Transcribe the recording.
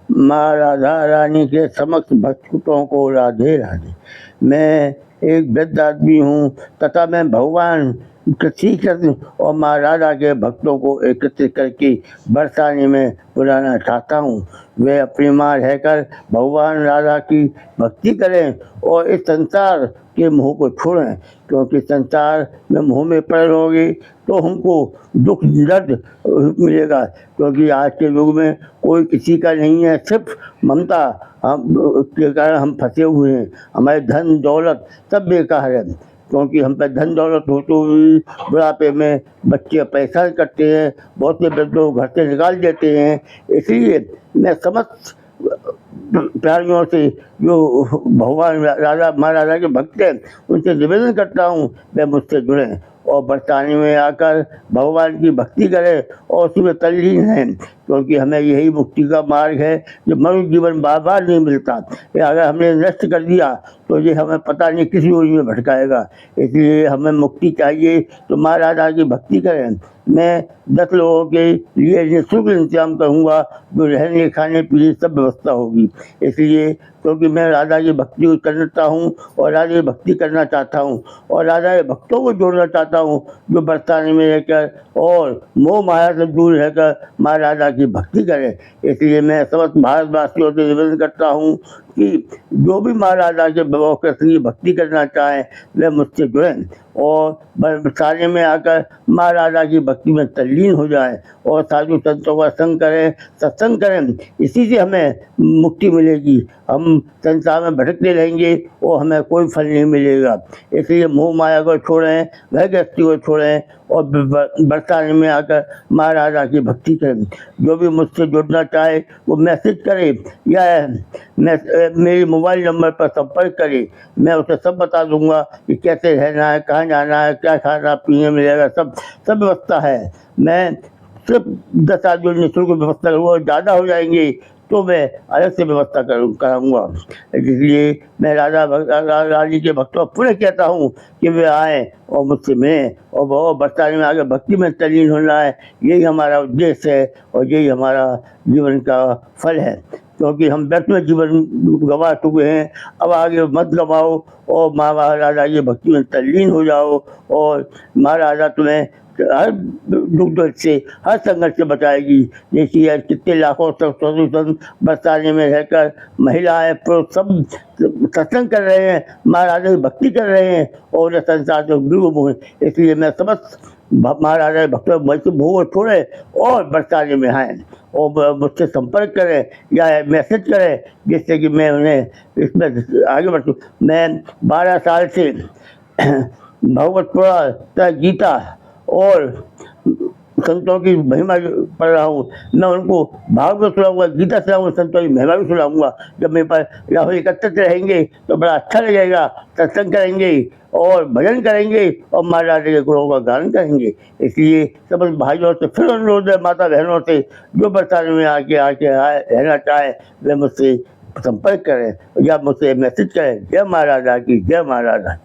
माँ राधा रानी के समस्त भक्तों को राधे राधे। मैं एक वृद्ध आदमी हूँ तथा मैं भगवान श्री कृष्ण और माँ राधा के भक्तों को एकत्रित करके बरसाने में बुलाना चाहता हूँ। वे अपनी माँ रहकर भगवान राधा की भक्ति करें और इस संसार के मोह को छोड़ें, क्योंकि संसार में मोह में पड़े रहोगे तो हमको दुख दर्द मिलेगा। क्योंकि आज के युग में कोई किसी का नहीं है, सिर्फ ममता हम के कारण हम फंसे हुए हैं। हमारे धन दौलत सब बेकार है, क्योंकि हम पे धन दौलत हो तो भी बुढ़ापे में बच्चे परेशान करते हैं, बहुत से वृद्ध लोग घर से निकाल देते हैं। इसलिए मैं समस्त प्राणियों से जो भगवान राधा महाराजा के भक्त हैं उनसे निवेदन करता हूँ वे मुझसे जुड़ें और बरसाने में आकर भगवान की भक्ति करें और उसमें तल्लीन हैं, क्योंकि हमें यही मुक्ति का मार्ग है जो मनुष्य जीवन बार बार नहीं मिलता। ये अगर हमने नष्ट कर दिया तो ये हमें पता नहीं किस योज में भटकाएगा। इसलिए हमें मुक्ति चाहिए तो माँ राधा की भक्ति करें। मैं 10 लोगों के लिए निःशुल्क इंतजाम करूँगा, जो रहने खाने पीने सब व्यवस्था होगी। इसलिए क्योंकि मैं राधा की भक्ति करता हूँ और राधा की भक्ति करना चाहता हूँ और राधा के भक्तों को जोड़ना चाहता हूँ, जो बरसाने में रहकर और मोह माया से दूर रहकर माँ राधा की भक्ति करें। इसलिए मैं समस्त भारतवासियों से निवेदन करता हूँ कि जो भी माँ राधा के भगवान कृष्ण की भक्ति करना चाहें वे मुझसे जुड़ें और बरसाने में आकर माँ राधा की भक्ति में तल्लीन हो जाए और साधु संतों का संग करें, सत्संग करें। इसी से हमें मुक्ति मिलेगी। हम संसार में भटकते रहेंगे और हमें कोई फल नहीं मिलेगा। इसलिए मोह माया को छोड़ें, घर गृहस्थी को छोड़ें और बरसाने में आकर माँ राधा की भक्ति करें। जो भी मुझसे जुड़ना चाहे वो मैसेज करे या मेरे मोबाइल नंबर पर संपर्क करे। मैं उसे सब बता दूंगा कि कैसे रहना है, कहाँ जाना है, क्या खाना पीने मिलेगा, सब व्यवस्था है। मैं सिर्फ 10 आदमी निःशुल्क व्यवस्था करूँगा, ज़्यादा हो जाएंगे तो मैं अलग से व्यवस्था कराऊँगा। इसलिए मैं राधा रानी के भक्तों को पुनः कहता हूँ कि वे आएँ और मुझसे मिलें और वो बरसाने में आगे भक्ति में तल्लीन होना है। यही हमारा उद्देश्य है और यही हमारा जीवन का फल है, क्योंकि हम व्यर्थ में जीवन गंवा चुके हैं। अब आगे मत गंवाओ और माँ राधा की भक्ति में तल्लीन हो जाओ और माँ राधा तुम्हें हर दुख दर्द से, हर संघर्ष से बचाएगी। देखिए कितने लाखों साधु संत बरसाने में रहकर महिलाएं पुरुष सब सत्संग कर रहे हैं, माँ राधा की भक्ति कर रहे हैं और संसार से विमुख हैं। इसलिए मैं समस्त माँ राधा के भक्तों भोग छोड़े और बरसाने में आए और मुझसे संपर्क करें या मैसेज करें, जिससे कि मैं उन्हें इसमें आगे बढ़ सकूँ। मैं 12 साल से भगवत पुराण, गीता और संतों की महिमा पढ़ रहा हूँ। मैं उनको भागवत सुनाऊंगा, गीता सुनाऊंगा, संतों की महिमा भी सुनाऊंगा। जब मेरे पास राहुल एकत्रित रहेंगे तो बड़ा अच्छा लगेगा। सत्संग करेंगे और भजन करेंगे और माँ राधा के गुणों का गान करेंगे। इसलिए सब भाइयों से फिर अनुरोध है, माता बहनों से, जो बरसाने में आके रहना चाहे वे मुझसे संपर्क करें या मुझसे मैसेज करें। जय माँ राधा की, जय माँ राधा।